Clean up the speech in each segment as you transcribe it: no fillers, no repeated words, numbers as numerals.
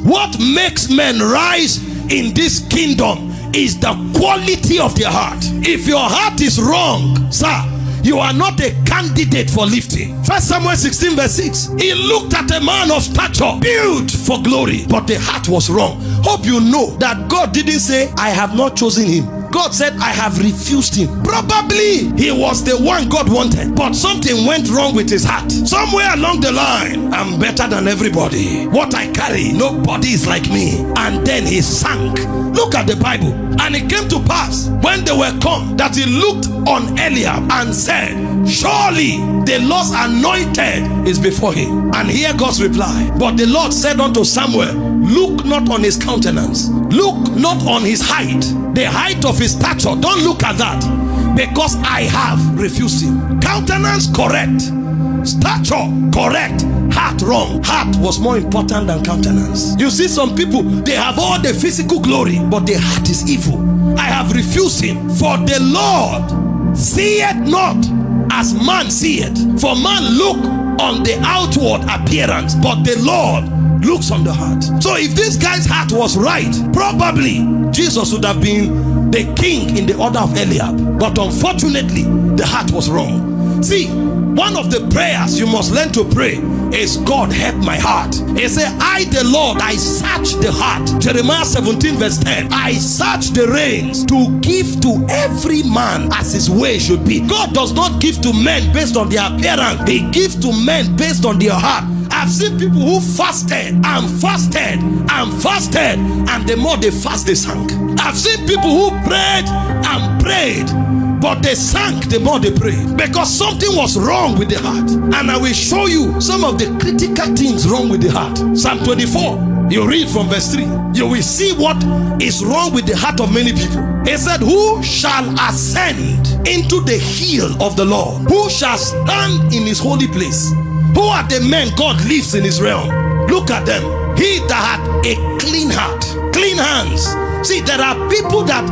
What makes men rise in this kingdom is the quality of their heart. If your heart is wrong, sir, you are not a candidate for lifting. 1 Samuel 16 verse 6. He looked at a man of stature, built for glory, but the heart was wrong. Hope you know that God didn't say, I have not chosen him. God said, I have refused him. Probably he was the one God wanted, but something went wrong with his heart. Somewhere along the line, I'm better than everybody. What I carry, nobody is like me. And then he sank. Look at the Bible. And it came to pass, when they were come, that he looked on Eliab and said, surely the Lord's anointed is before him. And hear God's reply. But the Lord said unto Samuel, look not on his countenance, look not on his height, the height of his stature. Don't look at that, because I have refused him. Countenance correct, stature correct, heart wrong. Heart was more important than countenance. You see some people, they have all the physical glory, but their heart is evil. I have refused him. For the Lord seeth not as man seeth. For man look on the outward appearance, but the Lord looks on the heart. So if this guy's heart was right, probably Jesus would have been the king in the order of Eliab. But unfortunately, the heart was wrong. See, one of the prayers you must learn to pray is, God, help my heart. He said, I the Lord, I search the heart. Jeremiah 17 verse 10. I search the reins to give to every man as his way should be. God does not give to men based on their appearance. He gives to men based on their heart. I've seen people who fasted and fasted and fasted, and the more they fast, they sank. I've seen people who prayed and prayed, but they sank the more they prayed, because something was wrong with the heart. And I will show you some of the critical things wrong with the heart. Psalm 24, you read from verse 3, you will see what is wrong with the heart of many people. He said, who shall ascend into the hill of the Lord? Who shall stand in his holy place? Who are the men God lives in his realm? Look at them. He that had a clean heart, clean hands. See, there are people that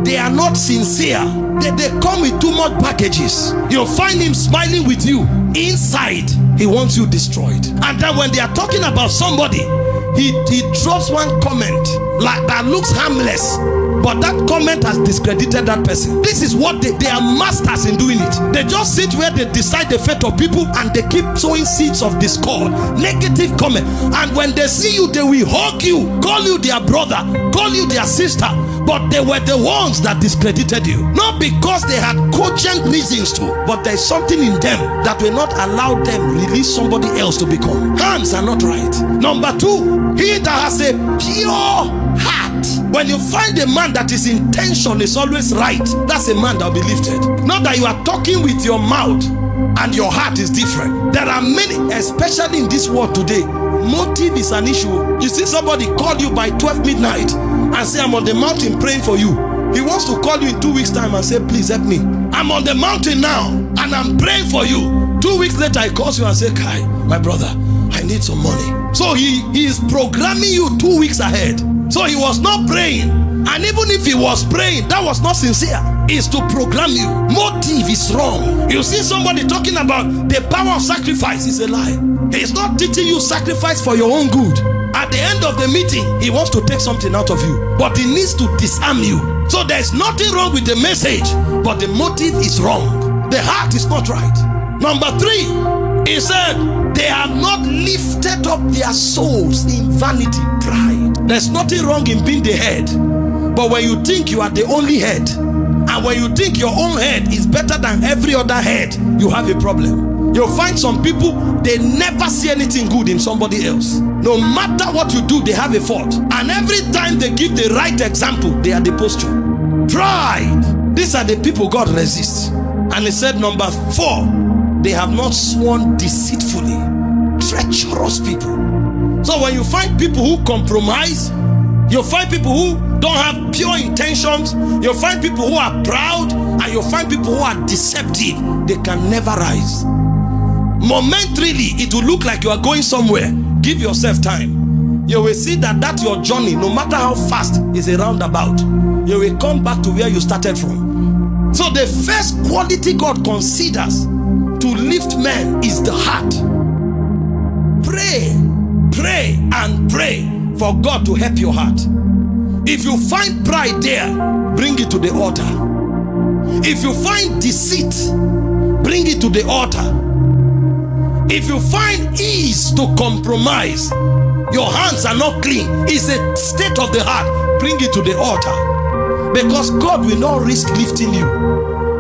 they are not sincere. They come with too much packages. You'll find him smiling with you. Inside, he wants you destroyed. And then when they are talking about somebody, he drops one comment like that looks harmless, but that comment has discredited that person. This is what they are masters in doing it. They just sit where they decide the fate of people, and they keep sowing seeds of discord, negative comment. And when they see you, they will hug you, call you their brother, call you their sister. But they were the ones that discredited you. Not because they had cogent reasons to, but there's something in them that will not allow them release somebody else to become. Hands are not right. Number two, he that has a pure heart. When you find a man that his intention is always right, that's a man that will be lifted. Not that you are talking with your mouth and your heart is different. There are many, especially in this world today, motive is an issue. You see somebody call you by 12 midnight and say, I'm on the mountain praying for you. He wants to call you in 2 weeks time and say, please help me. I'm on the mountain now and I'm praying for you. 2 weeks later he calls you and say, Kai, my brother, I need some money. So he is programming you 2 weeks ahead. So he was not praying. And even if he was praying, that was not sincere. It's to program you. Motive is wrong. You see somebody talking about the power of sacrifice, is a lie. He's not teaching you sacrifice for your own good. At the end of the meeting, he wants to take something out of you, but he needs to disarm you. So there's nothing wrong with the message, but the motive is wrong. The heart is not right. Number three, he said, they have not lifted up their souls in vanity, pride. There's nothing wrong in being the head, but when you think you are the only head, and when you think your own head is better than every other head, you have a problem. You'll find some people, they never see anything good in somebody else. No matter what you do, they have a fault. And every time they give the right example, they are the posture. Pride. These are the people God resists. And he said, number 4, they have not sworn deceitfully. Treacherous people. So when you find people who compromise, you'll find people who don't have pure intentions, you'll find people who are proud, and you'll find people who are deceptive. They can never rise. Momentarily, it will look like you are going somewhere. Give yourself time. You will see that your journey, no matter how fast, is a roundabout. You will come back to where you started from. So the first quality God considers to lift men is the heart. Pray, pray, and pray. for God to help your heart. If you find pride there, bring it to the altar. If you find deceit, bring it to the altar. If you find ease to compromise, your hands are not clean, it's a state of the heart, bring it to the altar. Because God will not risk lifting you.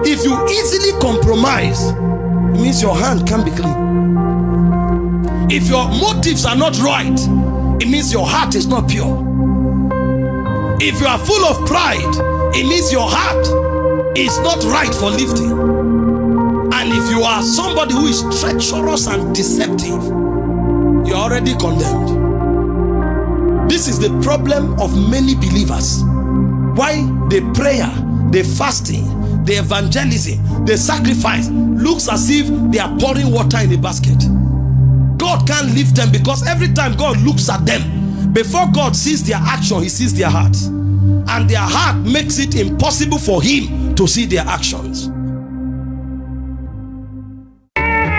If you easily compromise, it means your hand can't be clean. If your motives are not right, it means your heart is not pure. If you are full of pride, it means your heart is not right for lifting. And if you are somebody who is treacherous and deceptive, you're already condemned. This is the problem of many believers. Why the prayer, the fasting, the evangelism, the sacrifice looks as if they are pouring water in a basket. God can't lift them because every time God looks at them, before God sees their action, he sees their heart. And their heart makes it impossible for him to see their actions.